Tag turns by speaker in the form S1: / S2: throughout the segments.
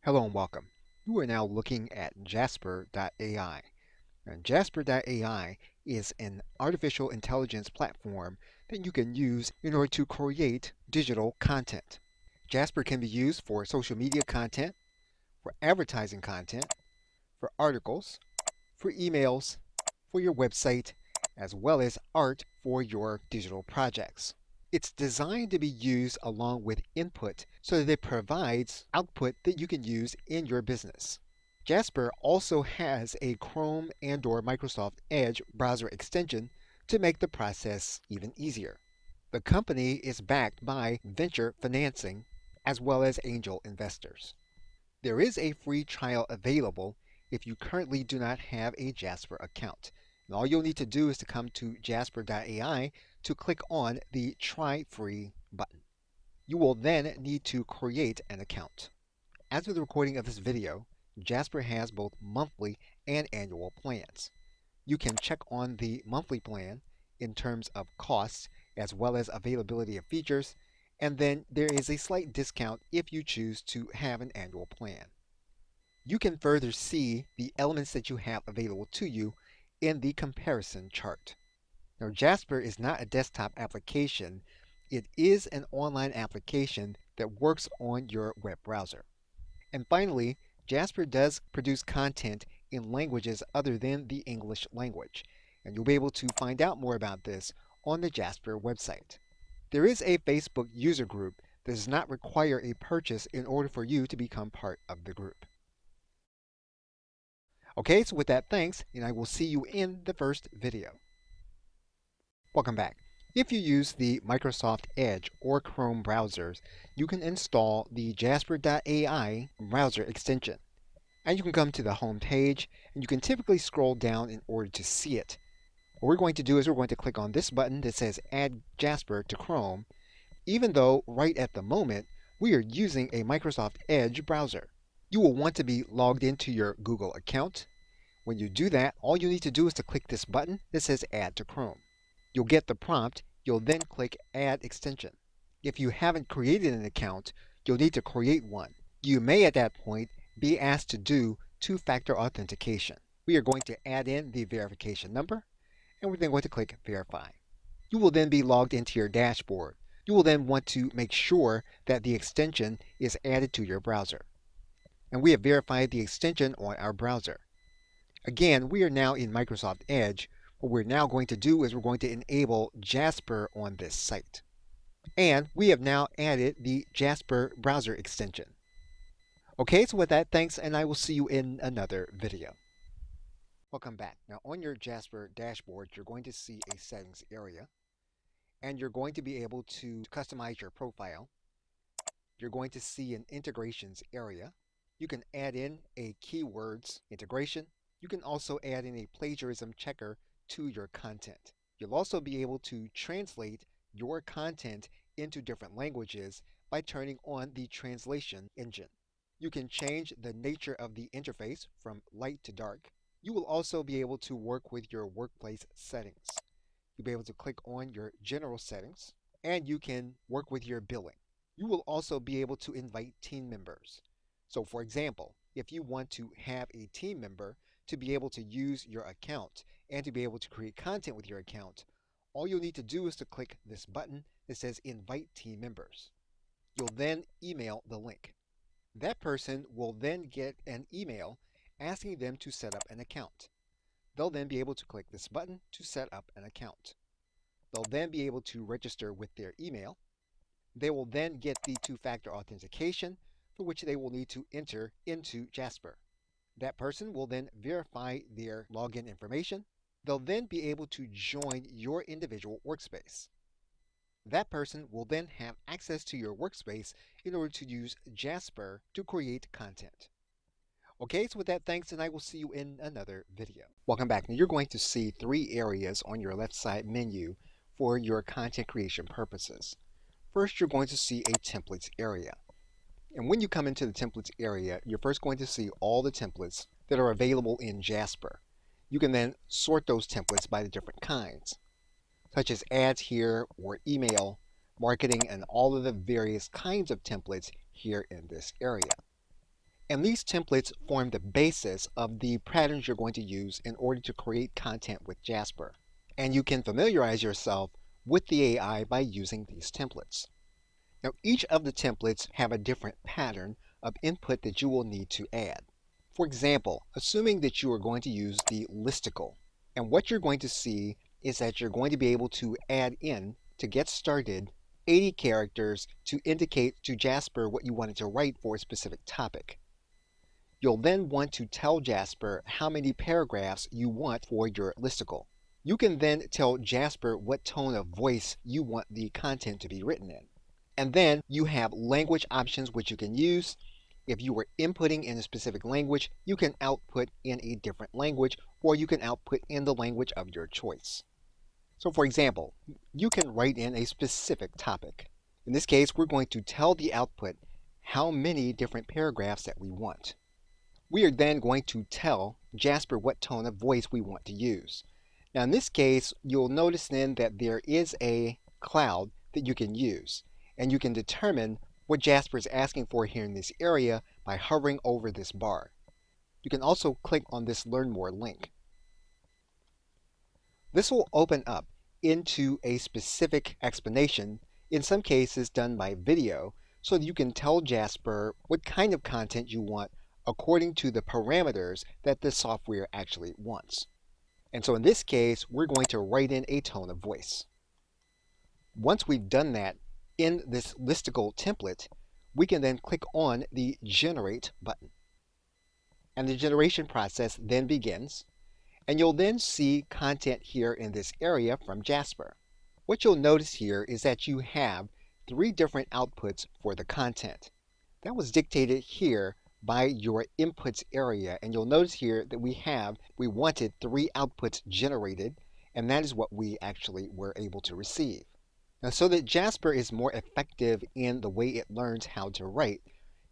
S1: Hello and welcome. You are now looking at Jasper.ai. Now, Jasper.ai is an artificial intelligence platform that you can use in order to create digital content. Jasper can be used for social media content, for advertising content, for articles, for emails, for your website, as well as art for your digital projects. It's designed to be used along with input so that it provides output that you can use in your business. Jasper also has a Chrome and/or Microsoft Edge browser extension to make the process even easier. The company is backed by venture financing as well as angel investors. There is a free trial available if you currently do not have a Jasper account. And all you'll need to do is to come to jasper.ai to click on the Try Free button. You will then need to create an account. As with the recording of this video, Jasper has both monthly and annual plans. You can check on the monthly plan in terms of costs as well as availability of features, and then there is a slight discount if you choose to have an annual plan. You can further see the elements that you have available to you in the comparison chart. Now, Jasper is not a desktop application. It is an online application that works on your web browser. And finally, Jasper does produce content in languages other than the English language. And you'll be able to find out more about this on the Jasper website. There is a Facebook user group that does not require a purchase in order for you to become part of the group. Okay, so with that, thanks, and I will see you in the first video. Welcome back. If you use the Microsoft Edge or Chrome browsers, you can install the Jasper.ai browser extension. And you can come to the home page, and you can typically scroll down in order to see it. What we're going to do is we're going to click on this button that says Add Jasper to Chrome, even though right at the moment we are using a Microsoft Edge browser. You will want to be logged into your Google account. When you do that, all you need to do is to click this button that says Add to Chrome. You'll get the prompt. You'll then click Add Extension. If you haven't created an account, you'll need to create one. You may at that point be asked to do two-factor authentication. We are going to add in the verification number, and we're then going to click Verify. You will then be logged into your dashboard. You will then want to make sure that the extension is added to your browser. And we have verified the extension on our browser. Again, we are now in Microsoft Edge. What we're now going to do is we're going to enable Jasper on this site. And we have now added the Jasper browser extension. Okay, so with that, thanks, and I will see you in another video. Welcome back. Now on your Jasper dashboard, you're going to see a settings area, and you're going to be able to customize your profile. You're going to see an integrations area. You can add in a keywords integration. You can also add in a plagiarism checker to your content. You'll also be able to translate your content into different languages by turning on the translation engine. You can change the nature of the interface from light to dark. You will also be able to work with your workplace settings. You'll be able to click on your general settings, and you can work with your billing. You will also be able to invite team members. So for example, if you want to have a team member to be able to use your account and to be able to create content with your account, all you'll need to do is to click this button that says Invite Team Members. You'll then email the link. That person will then get an email asking them to set up an account. They'll then be able to click this button to set up an account. They'll then be able to register with their email. They will then get the two-factor authentication, for which they will need to enter into Jasper. That person will then verify their login information. They'll then be able to join your individual workspace. That person will then have access to your workspace in order to use Jasper to create content. Okay, so with that, thanks, and I will see you in another video. Welcome back. Now you're going to see three areas on your left side menu for your content creation purposes. First, you're going to see a templates area. And when you come into the templates area, you're first going to see all the templates that are available in Jasper. You can then sort those templates by the different kinds, such as ads here, or email, marketing, and all of the various kinds of templates here in this area. And these templates form the basis of the patterns you're going to use in order to create content with Jasper. And you can familiarize yourself with the AI by using these templates. Now, each of the templates have a different pattern of input that you will need to add. For example, assuming that you are going to use the listicle, and what you're going to see is that you're going to be able to add in, to get started, 80 characters to indicate to Jasper what you wanted to write for a specific topic. You'll then want to tell Jasper how many paragraphs you want for your listicle. You can then tell Jasper what tone of voice you want the content to be written in. And then you have language options which you can use. If you were inputting in a specific language, you can output in a different language, or you can output in the language of your choice. So for example, you can write in a specific topic. In this case, we're going to tell the output how many different paragraphs that we want. We are then going to tell Jasper what tone of voice we want to use. Now in this case, you'll notice then that there is a cloud that you can use, and you can determine what Jasper is asking for here in this area by hovering over this bar. You can also click on this Learn More link. This will open up into a specific explanation, in some cases done by video, so that you can tell Jasper what kind of content you want according to the parameters that the software actually wants. And so in this case, we're going to write in a tone of voice. Once we've done that in this listicle template, we can then click on the Generate button. And the generation process then begins, and you'll then see content here in this area from Jasper. What you'll notice here is that you have 3 different outputs for the content. That was dictated here by your inputs area, and you'll notice here that we wanted 3 outputs generated, and that is what we actually were able to receive. Now, so that Jasper is more effective in the way it learns how to write,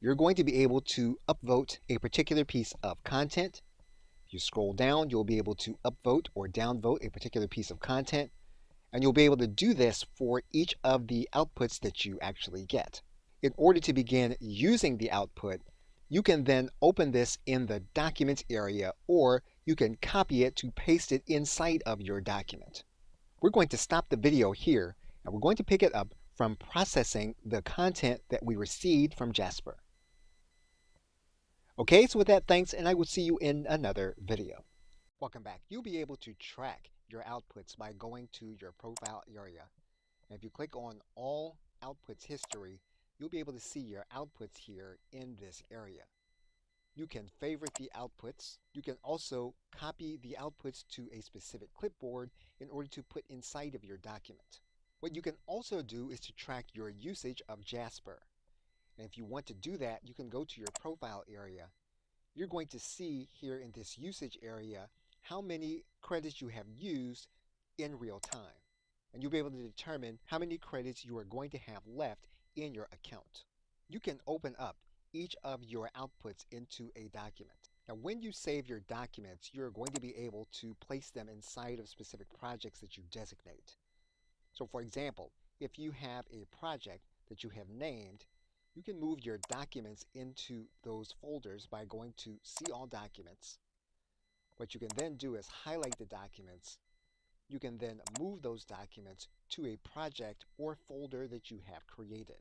S1: you're going to be able to upvote a particular piece of content. If you scroll down, you'll be able to upvote or downvote a particular piece of content, and you'll be able to do this for each of the outputs that you actually get. In order to begin using the output, you can then open this in the Documents area, or you can copy it to paste it inside of your document. We're going to stop the video here, and we're going to pick it up from processing the content that we received from Jasper. Okay, so with that, thanks, and I will see you in another video. Welcome back. You'll be able to track your outputs by going to your profile area. And if you click on All Outputs History, you'll be able to see your outputs here in this area. You can favorite the outputs. You can also copy the outputs to a specific clipboard in order to put inside of your document. What you can also do is to track your usage of Jasper. And if you want to do that, you can go to your profile area. You're going to see here in this usage area how many credits you have used in real time. And you'll be able to determine how many credits you are going to have left in your account. You can open up each of your outputs into a document. Now, when you save your documents, you're going to be able to place them inside of specific projects that you designate. So for example, if you have a project that you have named, you can move your documents into those folders by going to See All Documents. What you can then do is highlight the documents. You can then move those documents to a project or folder that you have created.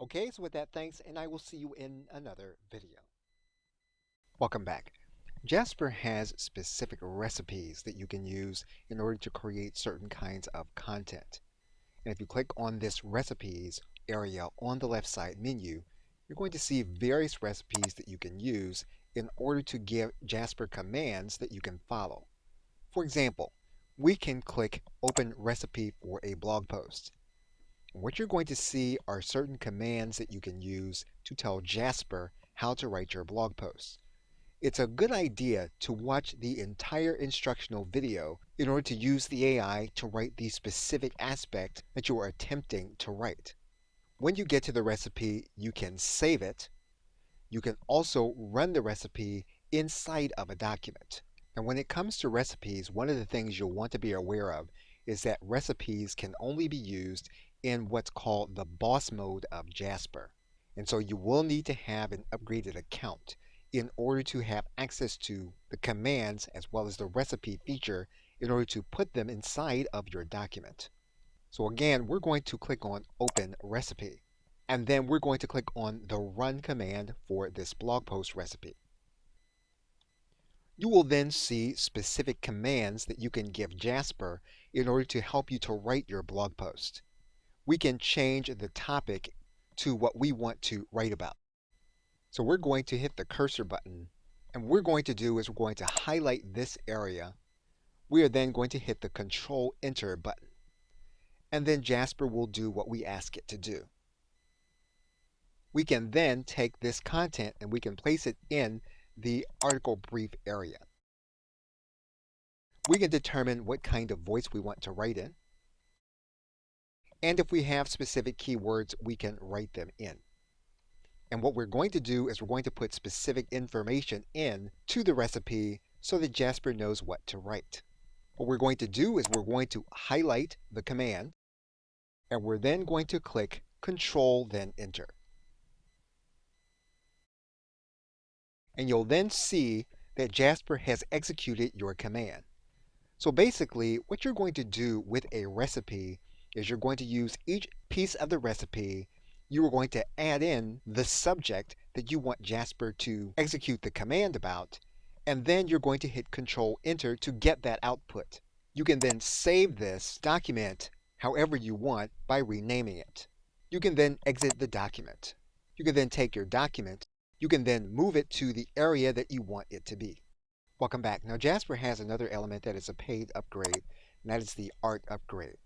S1: Okay, so with that, thanks, and I will see you in another video. Welcome back. Jasper has specific recipes that you can use in order to create certain kinds of content. And if you click on this recipes area on the left side menu, you're going to see various recipes that you can use in order to give Jasper commands that you can follow. For example, we can click Open Recipe for a blog post. And what you're going to see are certain commands that you can use to tell Jasper how to write your blog post. It's a good idea to watch the entire instructional video in order to use the AI to write the specific aspect that you are attempting to write. When you get to the recipe, you can save it. You can also run the recipe inside of a document. And when it comes to recipes, one of the things you'll want to be aware of is that recipes can only be used in what's called the boss mode of Jasper. And so you will need to have an upgraded account in order to have access to the commands as well as the recipe feature in order to put them inside of your document. So again, we're going to click on Open Recipe, and then we're going to click on the Run command for this blog post recipe. You will then see specific commands that you can give Jasper in order to help you to write your blog post. We can change the topic to what we want to write about. So we're going to hit the cursor button, and what we're going to do is we're going to highlight this area. We are then going to hit the Control Enter button, and then Jasper will do what we ask it to do. We can then take this content and we can place it in the article brief area. We can determine what kind of voice we want to write in, and if we have specific keywords, we can write them in. And what we're going to do is we're going to put specific information in to the recipe so that Jasper knows what to write. What we're going to do is we're going to highlight the command, and we're then going to click Control, then Enter. And you'll then see that Jasper has executed your command. So basically, what you're going to do with a recipe is you're going to use each piece of the recipe. You are going to add in the subject that you want Jasper to execute the command about, and then you're going to hit Control Enter to get that output. You can then save this document however you want by renaming it. You can then exit the document. You can then take your document. You can then move it to the area that you want it to be. Welcome back. Now Jasper has another element that is a paid upgrade, and that is the art upgrade.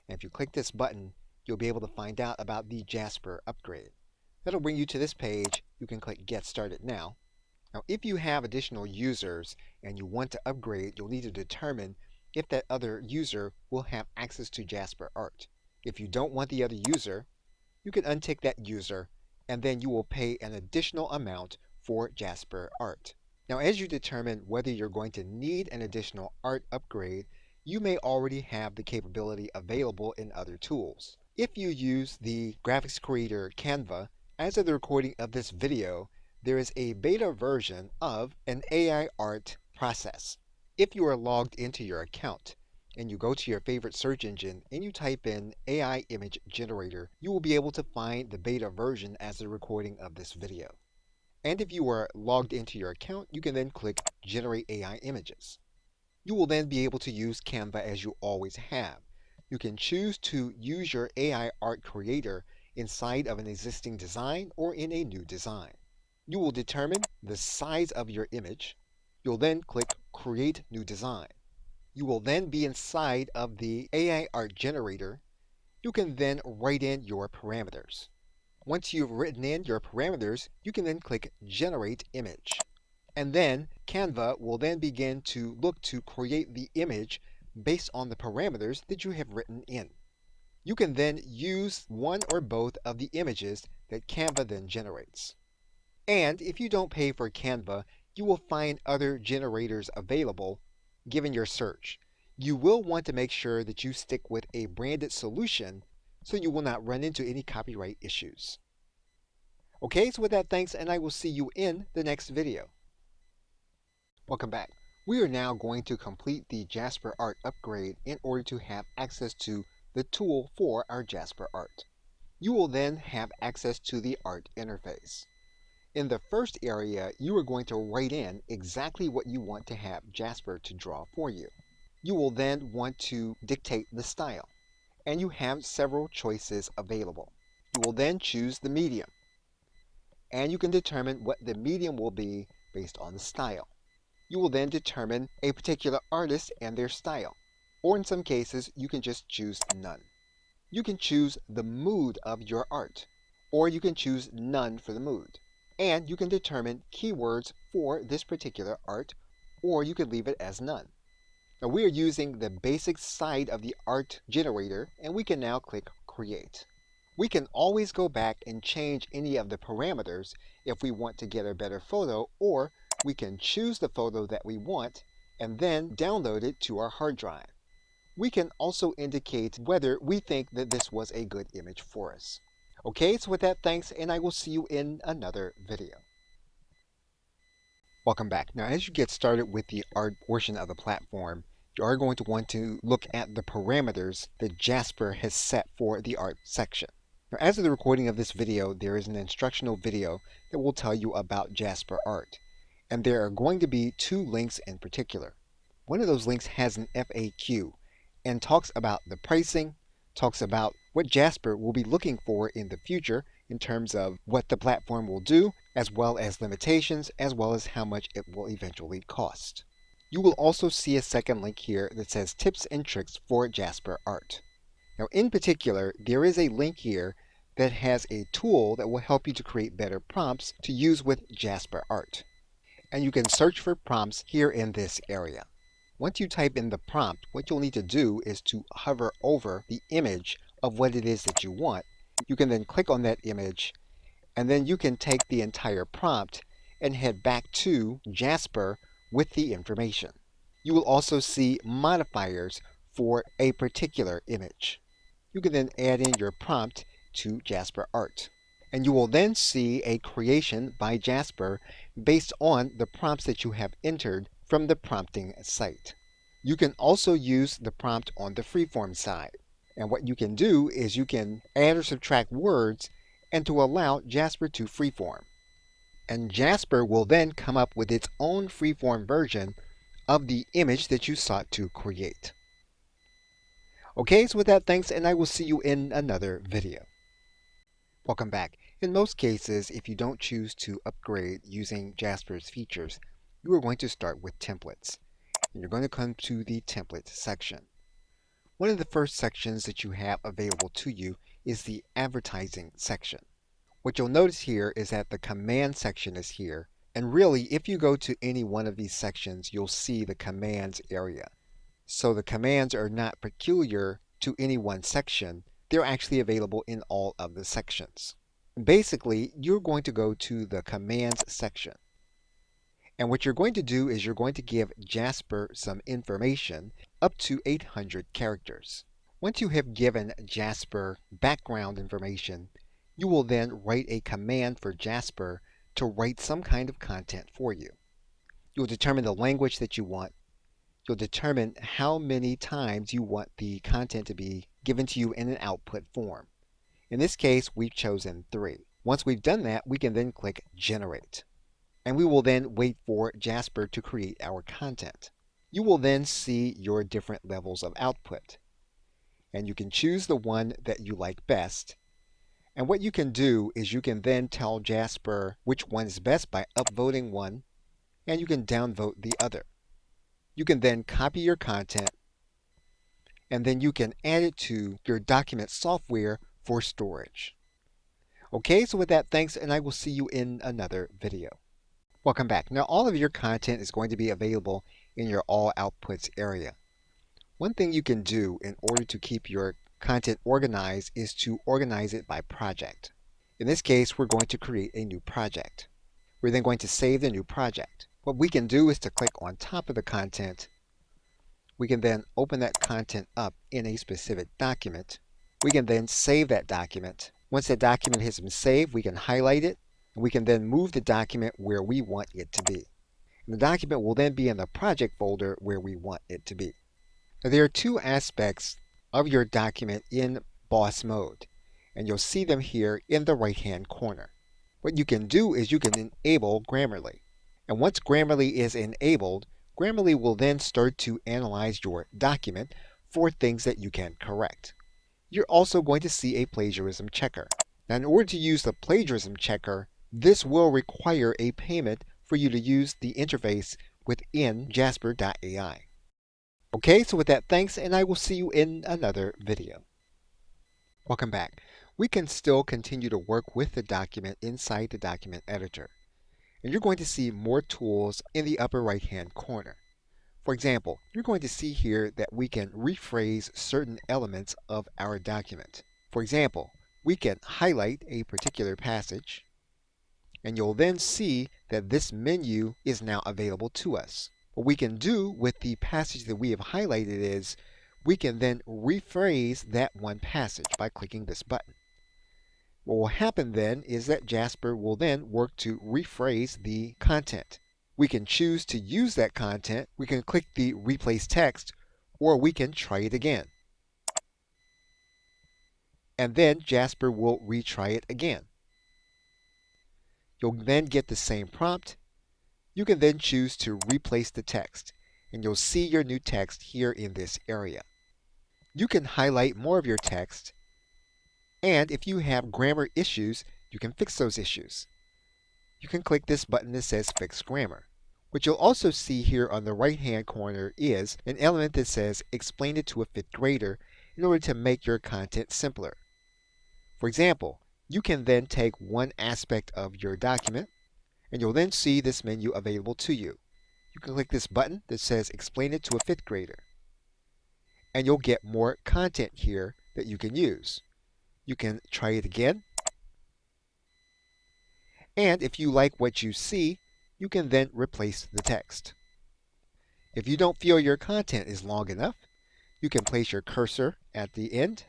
S1: And if you click this button, you'll be able to find out about the Jasper upgrade. That'll bring you to this page. You can click Get Started Now. Now if you have additional users and you want to upgrade, you'll need to determine if that other user will have access to Jasper Art. If you don't want the other user, you can untick that user, and then you will pay an additional amount for Jasper Art. Now, as you determine whether you're going to need an additional art upgrade, you may already have the capability available in other tools. If you use the graphics creator Canva, as of the recording of this video, there is a beta version of an AI art process. If you are logged into your account and you go to your favorite search engine and you type in AI image generator, you will be able to find the beta version as of the recording of this video. And if you are logged into your account, you can then click Generate AI Images. You will then be able to use Canva as you always have. You can choose to use your AI art creator inside of an existing design or in a new design. You will determine the size of your image. You'll then click Create New Design. You will then be inside of the AI art generator. You can then write in your parameters. Once you've written in your parameters, you can then click Generate Image. And then Canva will then begin to look to create the image based on the parameters that you have written in. You can then use one or both of the images that Canva then generates. And if you don't pay for Canva, you will find other generators available given your search. You will want to make sure that you stick with a branded solution so you will not run into any copyright issues. Okay, so with that, thanks, and I will see you in the next video. Welcome back. We are now going to complete the Jasper Art upgrade in order to have access to the tool for our Jasper Art. You will then have access to the art interface. In the first area, you are going to write in exactly what you want to have Jasper to draw for you. You will then want to dictate the style, and you have several choices available. You will then choose the medium, and you can determine what the medium will be based on the style. You will then determine a particular artist and their style, or in some cases, you can just choose none. You can choose the mood of your art, or you can choose none for the mood. And you can determine keywords for this particular art, or you can leave it as none. Now we are using the basic side of the art generator, and we can now click Create. We can always go back and change any of the parameters if we want to get a better photo, or we can choose the photo that we want and then download it to our hard drive. We can also indicate whether we think that this was a good image for us. Okay, so with that, thanks, and I will see you in another video. Welcome back. Now, as you get started with the art portion of the platform, you are going to want to look at the parameters that Jasper has set for the art section. Now, as of the recording of this video, there is an instructional video that will tell you about Jasper Art. And there are going to be two links in particular. One of those links has an FAQ and talks about the pricing, talks about what Jasper will be looking for in the future in terms of what the platform will do, as well as limitations, as well as how much it will eventually cost. You will also see a second link here that says tips and tricks for Jasper Art. Now, in particular, there is a link here that has a tool that will help you to create better prompts to use with Jasper Art. And you can search for prompts here in this area. Once you type in the prompt, what you'll need to do is to hover over the image of what it is that you want. You can then click on that image, and then you can take the entire prompt and head back to Jasper with the information. You will also see modifiers for a particular image. You can then add in your prompt to Jasper Art. And you will then see a creation by Jasper based on the prompts that you have entered from the prompting site. You can also use the prompt on the freeform side. And what you can do is you can add or subtract words and to allow Jasper to freeform. And Jasper will then come up with its own freeform version of the image that you sought to create. Okay, so with that, thanks, and I will see you in another video. Welcome back. In most cases, if you don't choose to upgrade using Jasper's features, you are going to start with templates. And you're going to come to the template section. One of the first sections that you have available to you is the advertising section. What you'll notice here is that the command section is here. And really, if you go to any one of these sections, you'll see the commands area. So the commands are not peculiar to any one section. They're actually available in all of the sections. Basically, you're going to go to the commands section. And what you're going to do is you're going to give Jasper some information up to 800 characters. Once you have given Jasper background information, you will then write a command for Jasper to write some kind of content for you. You'll determine the language that you want. You'll determine how many times you want the content to be given to you in an output form. In this case, we've chosen 3. Once we've done that, we can then click Generate. And we will then wait for Jasper to create our content. You will then see your different levels of output. And you can choose the one that you like best. And what you can do is you can then tell Jasper which one is best by upvoting one, and you can downvote the other. You can then copy your content, and then you can add it to your document software for storage. Okay, so with that, thanks, and I will see you in another video. Welcome back. Now, all of your content is going to be available in your All Outputs area. One thing you can do in order to keep your content organized is to organize it by project. In this case, we're going to create a new project. We're then going to save the new project. What we can do is to click on top of the content. We can then open that content up in a specific document. We can then save that document. Once that document has been saved, we can highlight it. We can then move the document where we want it to be. And the document will then be in the project folder where we want it to be. Now, there are 2 aspects of your document in boss mode, and you'll see them here in the right-hand corner. What you can do is you can enable Grammarly. And once Grammarly is enabled, Grammarly will then start to analyze your document for things that you can correct. You're also going to see a plagiarism checker. Now, in order to use the plagiarism checker, this will require a payment for you to use the interface within Jasper.ai. Okay, so with that, thanks, and I will see you in another video. Welcome back. We can still continue to work with the document inside the document editor. And you're going to see more tools in the upper right-hand corner. For example, you're going to see here that we can rephrase certain elements of our document. For example, we can highlight a particular passage, and you'll then see that this menu is now available to us. What we can do with the passage that we have highlighted is we can then rephrase that one passage by clicking this button. What will happen then is that Jasper will then work to rephrase the content. We can choose to use that content, we can click the replace text, or we can try it again. And then Jasper will retry it again. You'll then get the same prompt. You can then choose to replace the text, and you'll see your new text here in this area. You can highlight more of your text, and if you have grammar issues, you can fix those issues. You can click this button that says Fix Grammar. What you'll also see here on the right-hand corner is an element that says Explain it to a fifth grader in order to make your content simpler. For example, you can then take one aspect of your document, and you'll then see this menu available to you. You can click this button that says Explain it to a fifth grader, and you'll get more content here that you can use. You can try it again, and if you like what you see, you can then replace the text. If you don't feel your content is long enough, you can place your cursor at the end,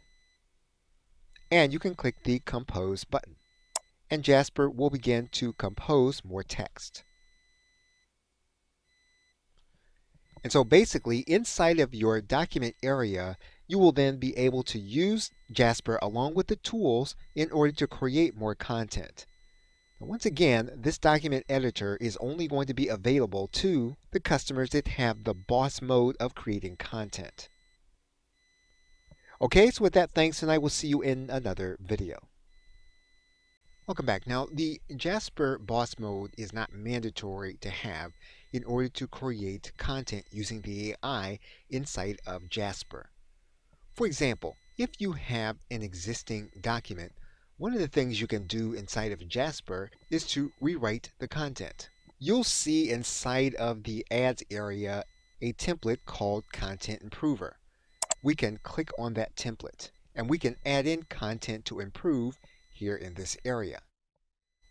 S1: and you can click the Compose button, and Jasper will begin to compose more text. And so basically, inside of your document area, you will then be able to use Jasper along with the tools in order to create more content. Now, once again, this document editor is only going to be available to the customers that have the boss mode of creating content. Okay, so with that, thanks, and I will see you in another video. Welcome back. Now, the Jasper boss mode is not mandatory to have in order to create content using the AI inside of Jasper. For example, if you have an existing document, one of the things you can do inside of Jasper is to rewrite the content. You'll see inside of the ads area a template called Content Improver. We can click on that template and we can add in content to improve here in this area.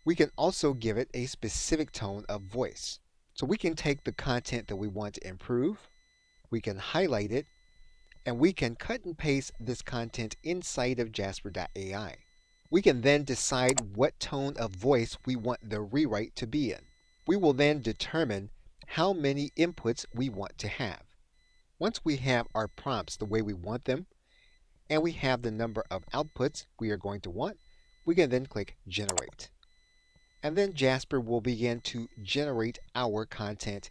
S1: We can also give it a specific tone of voice. So we can take the content that we want to improve, we can highlight it, and we can cut and paste this content inside of Jasper.ai. We can then decide what tone of voice we want the rewrite to be in. We will then determine how many inputs we want to have. Once we have our prompts the way we want them, and we have the number of outputs we are going to want, we can then click Generate. And then Jasper will begin to generate our content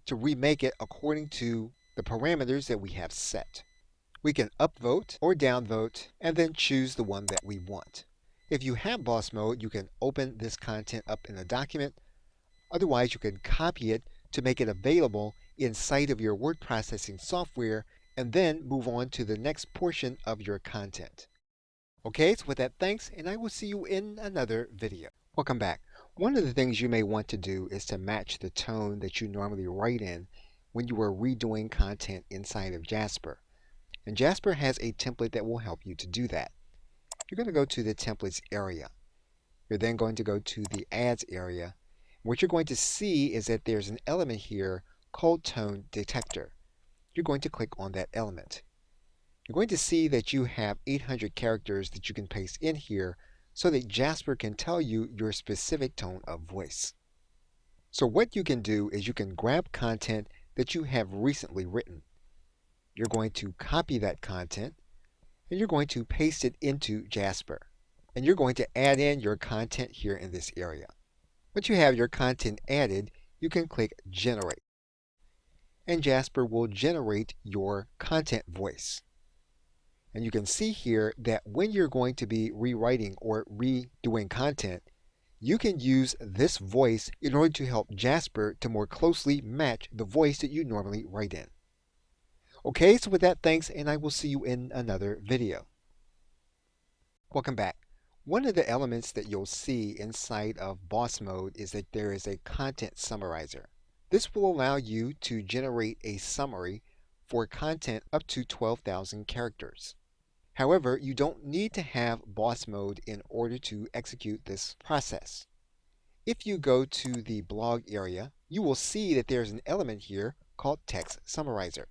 S1: to remake it according to the parameters that we have set. We can upvote or downvote and then choose the one that we want. If you have boss mode, you can open this content up in a document. Otherwise, you can copy it to make it available inside of your word processing software and then move on to the next portion of your content. Okay, so with that, thanks, and I will see you in another video. Welcome back. One of the things you may want to do is to match the tone that you normally write in when you are redoing content inside of Jasper. And Jasper has a template that will help you to do that. You're going to go to the templates area. You're then going to go to the ads area. What you're going to see is that there's an element here called tone detector. You're going to click on that element. You're going to see that you have 800 characters that you can paste in here so that Jasper can tell you your specific tone of voice. So what you can do is you can grab content that you have recently written. You're going to copy that content and you're going to paste it into Jasper. And you're going to add in your content here in this area. Once you have your content added, you can click Generate. And Jasper will generate your content voice. And you can see here that when you're going to be rewriting or redoing content, you can use this voice in order to help Jasper to more closely match the voice that you normally write in. Okay, so with that, thanks, and I will see you in another video. Welcome back. One of the elements that you'll see inside of Boss Mode is that there is a content summarizer. This will allow you to generate a summary for content up to 12,000 characters. However, you don't need to have boss mode in order to execute this process. If you go to the blog area, you will see that there's an element here called Text Summarizer.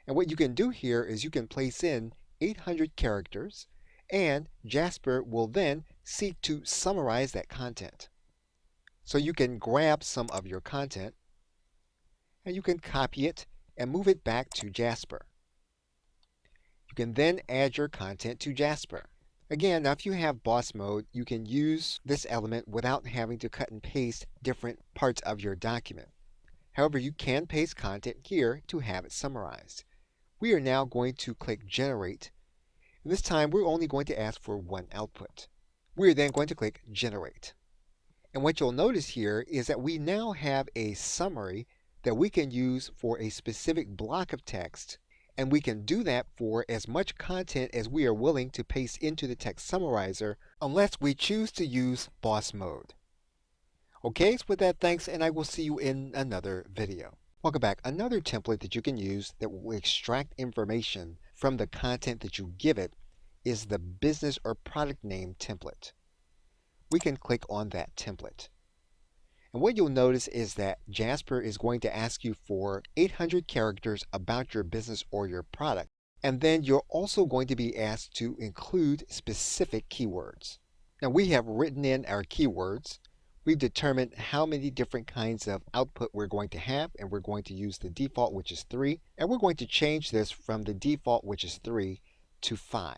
S1: And what you can do here is you can place in 800 characters and Jasper will then seek to summarize that content. So you can grab some of your content and you can copy it and move it back to Jasper. You can then add your content to Jasper. Again, now if you have boss mode, you can use this element without having to cut and paste different parts of your document. However, you can paste content here to have it summarized. We are now going to click Generate. And this time, we're only going to ask for one output. We are then going to click Generate. And what you'll notice here is that we now have a summary that we can use for a specific block of text. And we can do that for as much content as we are willing to paste into the text summarizer, unless we choose to use boss mode. Okay, so with that, thanks, and I will see you in another video. Welcome back. Another template that you can use that will extract information from the content that you give it is the business or product name template. We can click on that template. And what you'll notice is that Jasper is going to ask you for 800 characters about your business or your product. And then you're also going to be asked to include specific keywords. Now we have written in our keywords. We've determined how many different kinds of output we're going to have, and we're going to use the default, which is 3. And we're going to change this from the default, which is 3, to 5.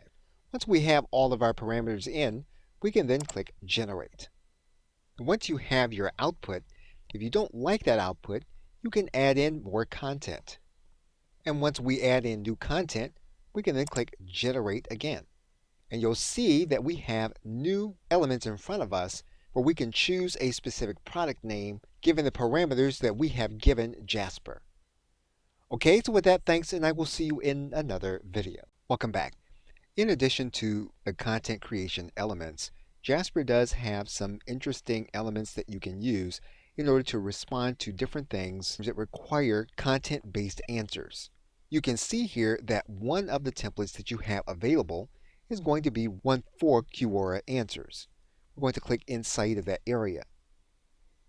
S1: Once we have all of our parameters in, we can then click Generate. Once you have your output, if you don't like that output, you can add in more content. And once we add in new content, we can then click Generate again. And you'll see that we have new elements in front of us where we can choose a specific product name given the parameters that we have given Jasper. Okay, so with that, thanks, and I will see you in another video. Welcome back. In addition to the content creation elements, Jasper does have some interesting elements that you can use in order to respond to different things that require content-based answers. You can see here that one of the templates that you have available is going to be one for Kuala answers. We're going to click inside of that area.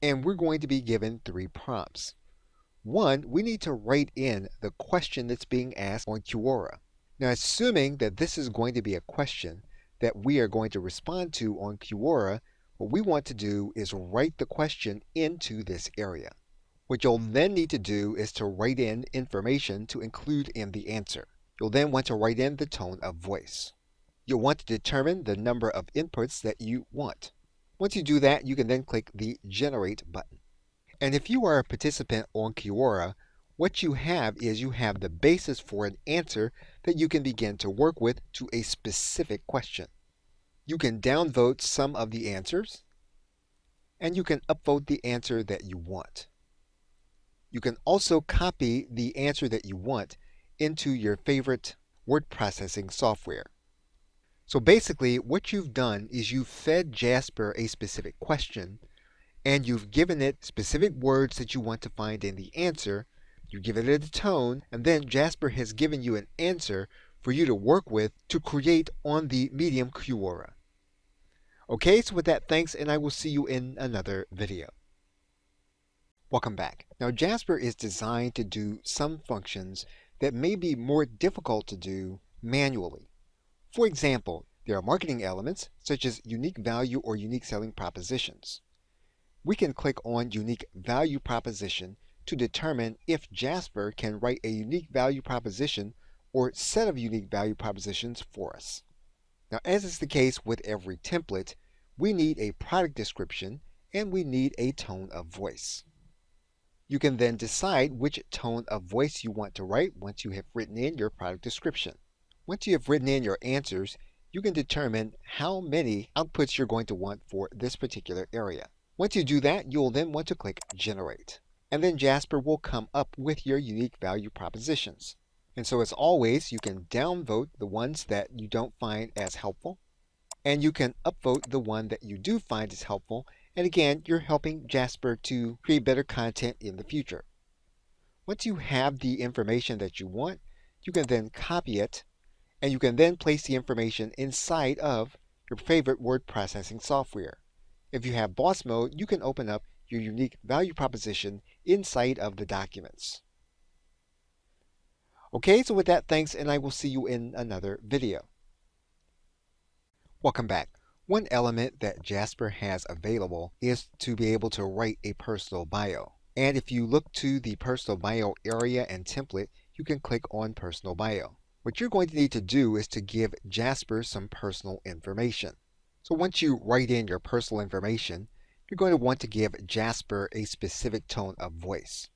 S1: And we're going to be given 3 prompts. One, we need to write in the question that's being asked on Kuala. Now, assuming that this is going to be a question that we are going to respond to on Kuala, what we want to do is write the question into this area. What you'll then need to do is to write in information to include in the answer. You'll then want to write in the tone of voice. You'll want to determine the number of inputs that you want. Once you do that, you can then click the Generate button. And if you are a participant on Kuala, what you have is you have the basis for an answer that you can begin to work with to a specific question. You can downvote some of the answers, and you can upvote the answer that you want. You can also copy the answer that you want into your favorite word processing software. So basically, what you've done is you've fed Jasper a specific question, and you've given it specific words that you want to find in the answer. You give it a tone, and then Jasper has given you an answer for you to work with to create on the medium Kuala. Okay, so with that, thanks, and I will see you in another video. Welcome back. Now, Jasper is designed to do some functions that may be more difficult to do manually. For example, there are marketing elements such as unique value or unique selling propositions. We can click on Unique Value Proposition to determine if Jasper can write a unique value proposition or set of unique value propositions for us. Now, as is the case with every template, we need a product description and we need a tone of voice. You can then decide which tone of voice you want to write once you have written in your product description. Once you have written in your answers, you can determine how many outputs you're going to want for this particular area. Once you do that, you'll then want to click Generate. And then Jasper will come up with your unique value propositions. And so as always, you can downvote the ones that you don't find as helpful, and you can upvote the one that you do find is helpful. And again, you're helping Jasper to create better content in the future. Once you have the information that you want, you can then copy it, and you can then place the information inside of your favorite word processing software. If you have boss mode, you can open up your unique value proposition inside of the documents. Okay, so with that, thanks, and I will see you in another video. Welcome back. One element that Jasper has available is to be able to write a personal bio. And if you look to the personal bio area and template, you can click on personal bio. What you're going to need to do is to give Jasper some personal information. So once you write in your personal information, you're going to want to give Jasper a specific tone of voice.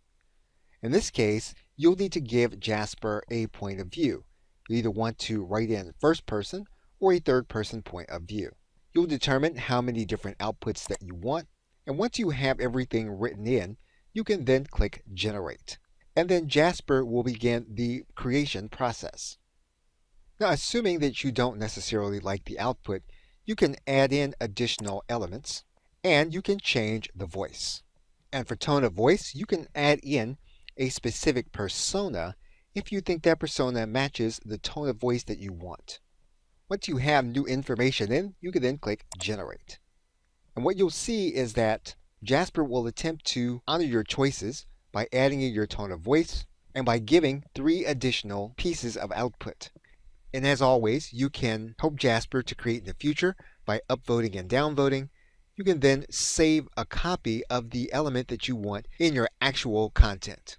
S1: In this case, you'll need to give Jasper a point of view. You either want to write in first person or a third person point of view. You'll determine how many different outputs that you want, and once you have everything written in, you can then click Generate. And then Jasper will begin the creation process. Now, assuming that you don't necessarily like the output, you can add in additional elements, and you can change the voice. And for tone of voice, you can add in a specific persona if you think that persona matches the tone of voice that you want. Once you have new information in, you can then click Generate. And what you'll see is that Jasper will attempt to honor your choices by adding in your tone of voice and by giving 3 additional pieces of output. And as always, you can help Jasper to create in the future by upvoting and downvoting. You can then save a copy of the element that you want in your actual content.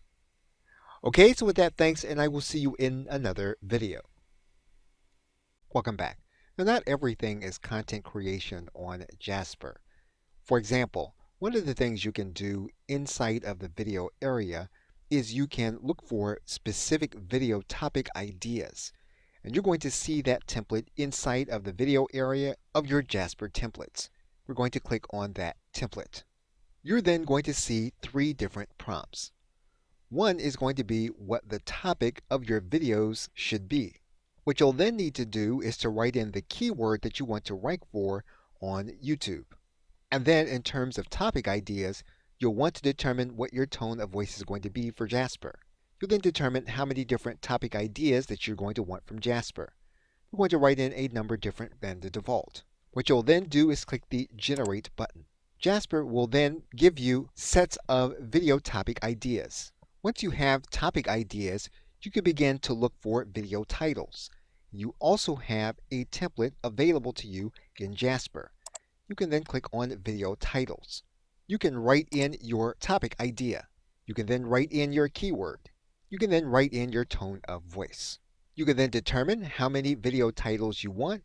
S1: Okay, so with that, thanks, and I will see you in another video. Welcome back. Now, not everything is content creation on Jasper. For example, one of the things you can do inside of the video area is you can look for specific video topic ideas. And you're going to see that template inside of the video area of your Jasper templates. We're going to click on that template. You're then going to see 3 different prompts. One is going to be what the topic of your videos should be. What you'll then need to do is to write in the keyword that you want to rank for on YouTube. And then in terms of topic ideas, you'll want to determine what your tone of voice is going to be for Jasper. You'll then determine how many different topic ideas that you're going to want from Jasper. We're going to write in a number different than the default. What you'll then do is click the Generate button. Jasper will then give you sets of video topic ideas. Once you have topic ideas, you can begin to look for video titles. You also have a template available to you in Jasper. You can then click on video titles. You can write in your topic idea. You can then write in your keyword. You can then write in your tone of voice. You can then determine how many video titles you want,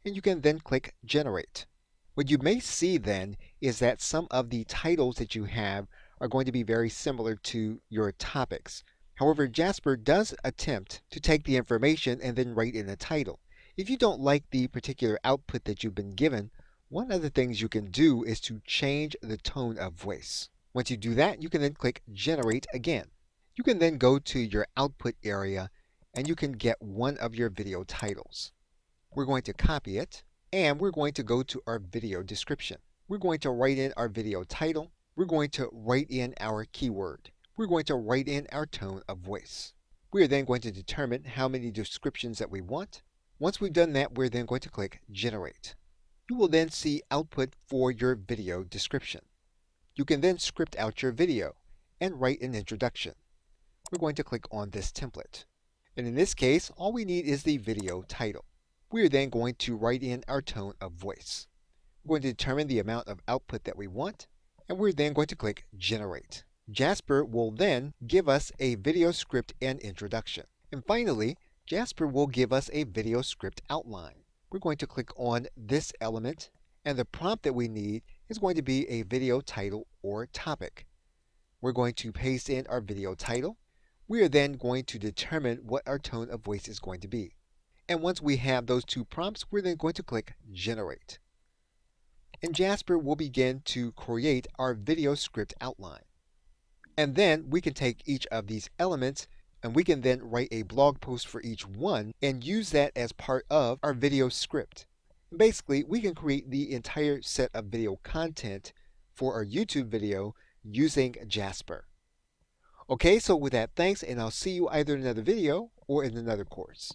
S1: and you can then click Generate. What you may see then is that some of the titles that you have are going to be very similar to your topics. However, Jasper does attempt to take the information and then write in a title. If you don't like the particular output that you've been given, one of the things you can do is to change the tone of voice. Once you do that, you can then click Generate again. You can then go to your output area and you can get one of your video titles. We're going to copy it and we're going to go to our video description. We're going to write in our video title. We're going to write in our keyword. We're going to write in our tone of voice. We are then going to determine how many descriptions that we want. Once we've done that, we're then going to click Generate. You will then see output for your video description. You can then script out your video and write an introduction. We're going to click on this template. And in this case, all we need is the video title. We are then going to write in our tone of voice. We're going to determine the amount of output that we want, and we're then going to click Generate. Jasper will then give us a video script and introduction. And finally, Jasper will give us a video script outline. We're going to click on this element, and the prompt that we need is going to be a video title or topic. We're going to paste in our video title. We are then going to determine what our tone of voice is going to be. And once we have those 2 prompts, we're then going to click Generate. And Jasper will begin to create our video script outline. And then we can take each of these elements and we can then write a blog post for each one and use that as part of our video script. Basically, we can create the entire set of video content for our YouTube video using Jasper. Okay, so with that, thanks, and I'll see you either in another video or in another course.